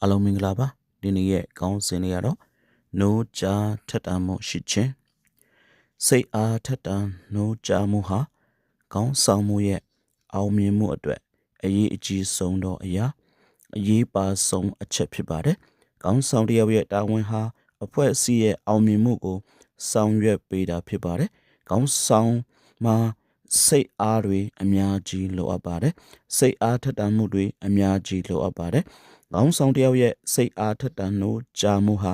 အားလုံးမင်္ဂလာပါဒီနေ့ရဲ့ခေါင်းစဉ်လေးကတော့နိုးကြားထက်တမ်းမှုရှိခြင်းစိတ်အားထက်တမ်းနိုးကြားမှုဟာခေါင်းဆောင်မှုရဲ့အောင်မြင်မှုအတွက်အရေးအကြီးဆုံးသောအရာအရေးပါဆုံးအချက်ဖြစ်ပါတယ်ခေါင်းဆောင်တစ်ယောက်ရဲ့တာဝန်ဟာအဖွဲ့အစည်းရဲ့အောင်မြင်မှုကိုဆောင်ရွက်ပေးတာဖြစ်ပါတယ်ခေါင်းဆောင်မှာစိတ်အားတွေအများကြီးလိုအပ်ပါတယ်စိတ်အားထက်တမ်းမှုတွေအများကြီးလိုအပ်ပါတယ်ခေါင်းဆောင်တစ်ယောက်ရဲ့စိတ်အားထက်တမ်းနိုးကြားမှုဟာ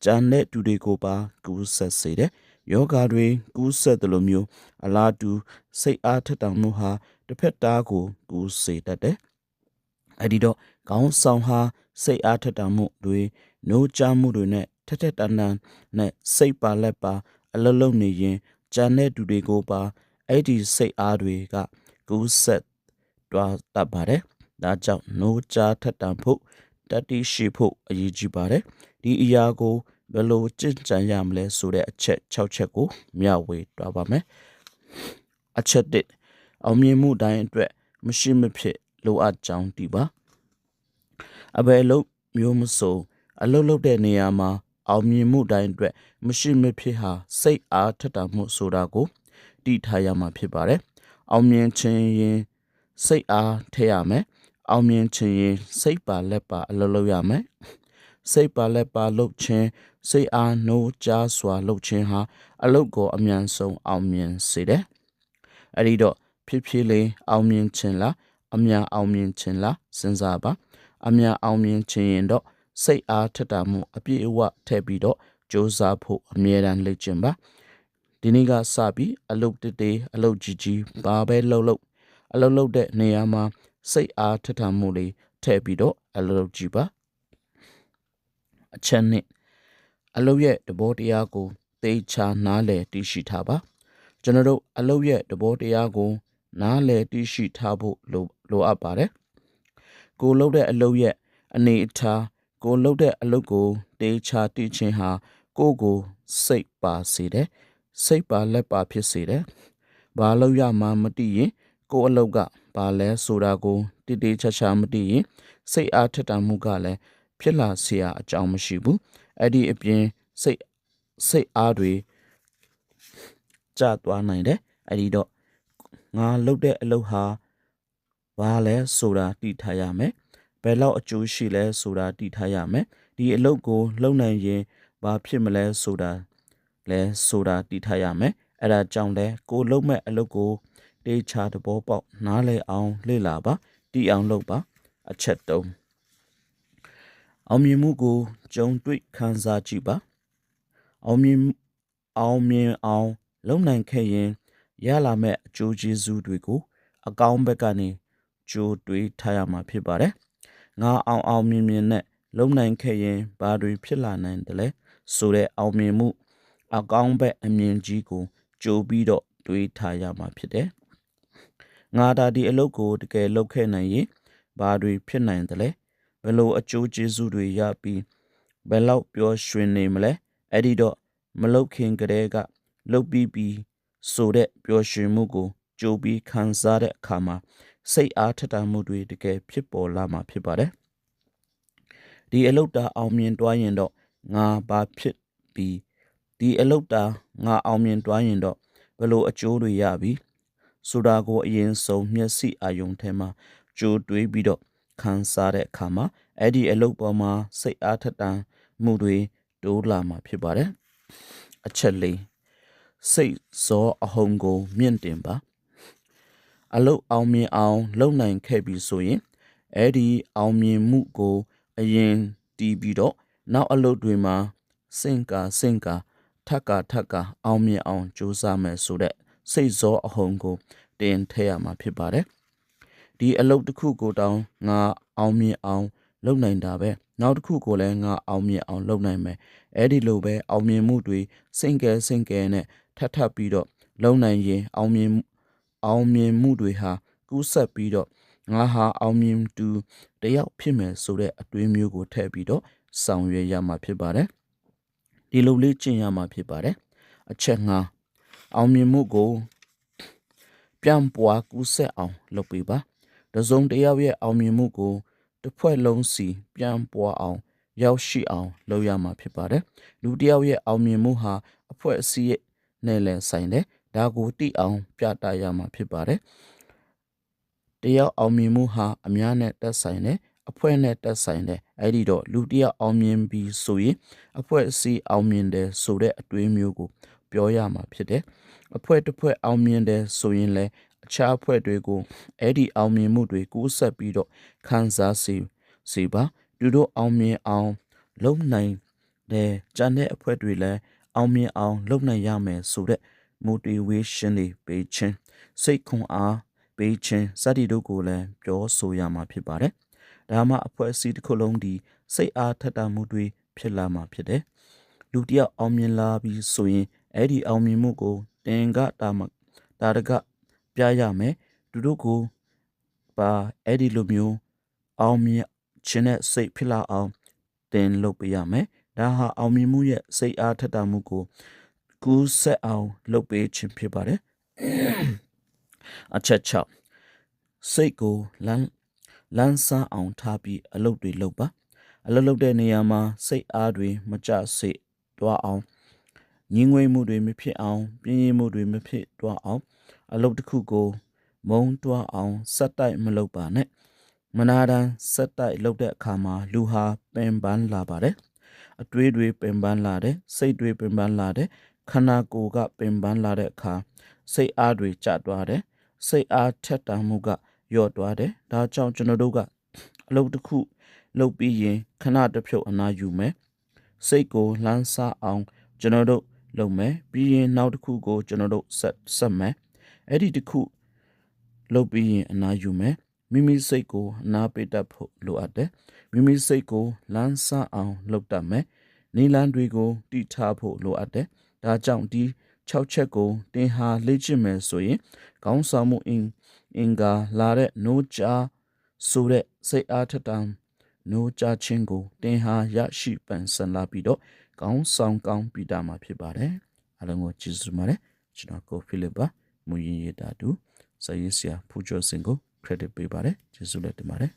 ကြံတဲ့သူတွေကိုပါကူးဆက်စေတယ်ယောဂတွေကူးဆက်တယ်လို့မျိုးအလားတူစိတ်အားထက်တမ်းမှုဟာတစ်ဖက်သားကိုကူးစေတတ်တယ်အဲ့ဒီတော့ခေါင်းဆောင်ဟာစိတ်အားထက်တမ်းမှုတွေနိုးကြားမှုတွေနဲ့ထက်ထက်တန်တန်နဲ့စိတ်ပါလက်ပါအလုံးလုံးနေရင်ကြံတဲ့သူတွေကိုပါအဲ့ဒီစိတ်အားတွေကကူးဆက်တွားတတ်ပါတယ်ဒါကြောင့်နိုးကြားထက်တမ်းဖို့တတိရှိဖို့အရေးကြီးပါတယ်ဒီအရာကိုဘယ်လိုကျင့်ကြံရမလဲဆိုတဲ့အချက်6ချက်ကိုမျှဝေသွားပါမယ်အချက်1အောင်မြင်မှုတိုင်းအတွက်မရှိမဖြစ်လိုအပ်ကြောင်းဒီပါအဘယ်လို့မျိုးမဆိုအလုပ်လုပ်တဲ့နေရာမှာအောင်မြင်မှုတိုင်းအတွက်မရှိမဖြစ်ဟာစိတ်အားထက်တမ်းမှုဆိုတာကိုတည်ထားရမှာဖြစ်ပါတယ်အောင်မြင်ခြင်းရင်စိတ်အားထည့်ရမယ်အောင်မြင်ခြင်းရင်စိတ်ပါလက်ပါအလုပ်လုပ်ရမယ်စိတ်ပါလက်ပါလုပ်ခြင်းစိတ်အားနိုးကြားစွာလုပ်ခြင်းဟာအလုပ်ကိုအမြန်ဆုံးအောင်မြင်စေတယ်အဲ့ဒီတော့ဖြစ်ဖြစ်လေးအောင်မြင်ခြင်းလားအမြန်အောင်မြင်ခြင်းလားစဉ်းစားပါအမြန်အောင်မြင်ခြင်းရင်တော့စိတ်အားထက်တာမှုအပြည့်အဝထည့်ပြီးတော့စ조사ဖို့အမြဲတမ်းလေ့ကျင့်ပါဒီနေ့ကစပြီးအလုပ်တေးအလုပ်ကြီးဘာပဲလုပ်အလုပ်လုပ်တဲ့နေရာမှာစိတ်အားထက်တာမှုလေးထည့်ပြီးတော့အလုပ်ကြည့်ပါအချက်နှစ်အလုပ်ရဲ့သဘောတရားကိုသေချာနားလည်သိရှိထားပါကျွန်တော်တို့အလုပ်ရဲ့သဘောတရားကိုနားလည်သိရှိထားဖို့လိုအပ်ပါတယ်ကိုလုပ်တဲ့အလုပ်ရဲ့အနေအထားကိုလုပ်တဲ့အလုပ်ကိုသေချာသိချင်းဟာကိုစိတ်ပါစေတယ်စိတ်ပါလက်ပါဖြစ်စေတယ်ဘာလို့ရမှမသိရင်ကိုအလုပ်ကဘာလဲဆိုတာကိုတိတိကျကျမသိရင်စိတ်အားထက်တမ်းမှုကလည်းဖြစ်လာเสียအကြောင်းမရှိဘူးအဲ့ဒီအပြင်စိတ်အားတွေကျသွားနိုင်တယ်အဲ့ဒီတော့ငါလုပ်တဲ့အလုပ်ဟာဘာလဲဆိုတာသိထားရမယ်ဘယ်လောက်အကျိုးရှိလဲဆိုတာသိထားရမယ်ဒီအလုပ်ကိုလုပ်နိုင်ရင်ဘာဖြစ်မလဲဆိုတာသိထားရမယ်အဲ့ဒါကြောင့်လဲကိုလုပ်မဲ့အလုပ်ကိုတေချာသဘောပေါက်နားလည်အောင်လေ့လာပါသိအောင်လုပ်ပါအချက်3အောင်မြင်မှုကိုကြုံတွေ့ခံစားကြည့်ပါအောင်မြင်အောင်လုပ်နိုင်ခဲ့ရင်ရလာမဲ့အကျိုးကျေးဇူးတွေကိုအကောင်းဘက်ကနေကြိုးတွေးထားရမှာဖြစ်ပါတယ်ငါအောင်မြင်နဲ့လုပ်နိုင်ခဲ့ရင်ဘာတွေဖြစ်လာနိုင်တယ်လဲဆိုတဲ့အောင်မြင်မှုအကောင်းဘက်အမြင်ကြီးကိုကြိုးပြီးတော့တွေးထားရမှာဖြစ်တယ်ငါဒါဒီအလုပ်ကိုတကယ်လုပ်ခဲ့နိုင်ရင်ဘာတွေဖြစ်နိုင်တယ်လဲဘယ်လိုအကျိုးကျေးဇူးတွေရပြီးဘယ်လောက်ပျော်ရွှင်နေမလဲအဲ့ဒီတော့မလုပ်ခင်ကတည်းကလုပ်ပြီးဆိုတဲ့ပျော်ရွှင်မှုကိုကြိုးပြီးခံစားတဲ့အခါမှာစိတ်အားထက်တာမှုတွေတကယ်ဖြစ်ပေါ်လာမှာဖြစ်ပါတယ်ဒီအလုပ်တာအောင်မြင်တွားရင်တော့ငါဘာဖြစ်ပြီးဒီအလုပ်တာငါအောင်မြင်တွားရင်တော့ဘယ်လိုအကျိုးတွေရပြီးဆိုတာကိုအရင်ဆုံးမျက်စိအာယုံထဲမှာကြိုးတွေးပြီးတော့ခံစားတဲ့အခါမှာအဲ့ဒီအလုပ်ပေါ်မှာစိတ်အားထက်တမ်းမှုတွေတိုးလာမှာဖြစ်ပါတယ်အချက်၄စိတ်စောအဟုန်ကိုမြင့်တင်ပါအလုပ်အောင်မြင်အောင်လုပ်နိုင်ခဲ့ပြီဆိုရင်အဲ့ဒီအောင်မြင်မှုကိုအရင်တီးပြီးတော့နောက်အလုပ်တွေမှာစင်ကာထပ်ကာအောင်မြင်အောင်ကြိုးစားမယ်ဆိုတဲ့စိတ်စောအဟုန်ကိုတင်ထည့်ရမှာဖြစ်ပါတယ်ဒီအလုပ်တစ်ခုကိုတောင်ငါအောင်မြင်အောင်လုပ်နိုင်တာပဲနောက်တစ်ခုကိုလည်းငါအောင်မြင်အောင်လုပ်နိုင်မယ်အဲ့ဒီလိုပဲအောင်မြင်မှုတွေစင်ကဲနဲ့ထပ်ပြီးတော့လုပ်နိုင်ရင်အောင်မြင်မှုတွေဟာကူးဆက်ပြီးတော့ငါဟာအောင်မြင်သူတယောက်ဖြစ်မယ်ဆိုတဲ့အတွေးမျိုးကိုထည့်ပြီးတော့ဆောင်ရွက်ရမှာဖြစ်ပါတယ်ဒီလိုလေးကျင့်ရမှာဖြစ်ပါတယ်အချက်5အောင်မြင်မှုကိုပြန်ပွားကူးဆက်အောင်လုပ်ပေးပါတစုံတစ်ယောက်ရဲ့အောင်မြင်မှုကို တစ်ဖွဲ့လုံးစီပြန်ပွားအောင်ရောက်ရှိအောင်လုပ်ရမှာဖြစ်ပါတယ်လူတစ်ယောက်ရဲ့အောင်မြင်မှုဟာအဖွဲ့အစည်းရဲ့နဲ့လည်းဆိုင်တယ်ဒါကိုသိအောင်ပြသရမှာဖြစ်ပါတယ်တယောက်အောင်မြင်မှုဟာအများနဲ့တက်ဆိုင်တယ်အဖွဲ့နဲ့တက်ဆိုင်တယ်အဲ့ဒီတော့လူတစ်ယောက်အောင်မြင်ပြီးဆိုရင်အဖွဲ့အစည်းအောင်မြင်တယ်ဆိုတဲ့အတွေးမျိုးကိုပြောရမှာဖြစ်တယ်အဖွဲ့တစ်ဖွဲ့အောင်မြင်တယ်ဆိုရင်လည်းအခြားအဖွဲ့တွေကိုအဲ့ဒီအောင်မြင်မှုတွေကူးဆက်ပြီးတော့ခံစားစေပါသူတို့အောင်မြင်အောင်လုပ်နိုင်တယ်ကျန်တဲ့အဖွဲ့တွေလည်းအောင်မြင်အောင်လုပ်နိုင်ရမယ်ဆိုတဲ့ motivation တွေပေးခြင်းစိတ်ခွန်အားပေးခြင်းစသည်တို့ကိုလည်းပြောဆိုရမှာဖြစ်ပါတယ်ဒါမှအဖွဲ့အစည်းတစ်ခုလုံးဒီစိတ်အားထက်သန်မှုတွေဖြစ်လာမှာဖြစ်တယ်လူတစ်ယောက်အောင်မြင်လာပြီးဆိုရင်အဲ့ဒီအောင်မြင်မှုကိုတင်ကတာတကပြရမယ်သူတို့ကိုပါအဲ့ဒီလိုမျိုးအောင်မြင်ခြင်းနဲ့စိတ်ဖြစ်လာအောင်တင်လုပ်ပေးရမယ်ဒါဟာအောင်မြင်မှုရဲ့စိတ်အားထက်သန်မှုကိုကူးဆက်အောင်လုပ်ပေးခြင်းဖြစ်ပါတယ်အချက်6စိတ်ကိုလန်းဆန်းအောင်ထားပြီးအလုပ်တွေလုပ်ပါအလုပ်လုပ်တဲ့နေရာမှာစိတ်အားတွေမကျစေတော့အောင်ငြင်းငွေမှုတွေမဖြစ်အောင်ပြင်းရမှုတွေမဖြစ်တော့အောင်အလုပ်တစ်ခုကိုမုံတွားအောင်စက်တိုက်မလုပ်ပါနဲ့မနာတမ်းစက်တိုက်လုပ်တဲ့အခါမှာလူဟာပင်ပန်းလာပါတယ်အတွေးတွေပင်ပန်းလာတယ်စိတ်တွေပင်ပန်းလာတယ်ခန္ဓာကိုယ်ကပင်ပန်းလာတဲ့အခါစိတ်အားတွေကျသွားတယ်စိတ်အားထက်သန်မှုကလျော့သွားတယ်ဒါကြောင့်ကျွန်တော်တို့ကအလုပ်တစ်ခုလုပ်ပြီးရင်ခဏတစ်ဖြုတ်အနားယူမယ်စိတ်ကိုလှမ်းစားအောင်ကျွန်တော်တို့လုပ်မယ်ပြီးရင်နောက်တစ်ခုကိုကျွန်တော်တို့ဆက်မယ်အဲ့ဒီတစ်ခုလုပ်ပြီးရင်အနားယူမယ်မိမိစိတ်ကိုအနားပေးတတ်ဖို့လိုအပ်တယ်မိမိစိတ်ကိုလမ်းဆန်းအောင်လုပ်တတ်မယ်နီလန်းတွေကိုတိထားဖို့လိုအပ်တယ်ဒါကြောင့်ဒီ6ချက်ကိုတင်ဟာလေ့ကျင့်မယ်ဆိုရင်ခေါင်းဆောင်မှုအင်္ဂါလာတဲ့နိုးချဆိုတဲ့စိတ်အားထက်သန်နိုးချခြင်းကိုတင်ဟာရရှိပန်ဆန်လာပြီးတော့ခေါင်းဆောင်ကောင်းပြီးတာမှာဖြစ်ပါတယ်အားလုံးကိုကျေးဇူးတင်ပါတယ်ကျွန်တော်ကိုဖိလစ်ပါမူရင်းရတာတူစရေးဆရာဖူကျော်စင်ကို credit ပေးပါတယ်ကျေးဇူးလည်းတင်ပါတယ်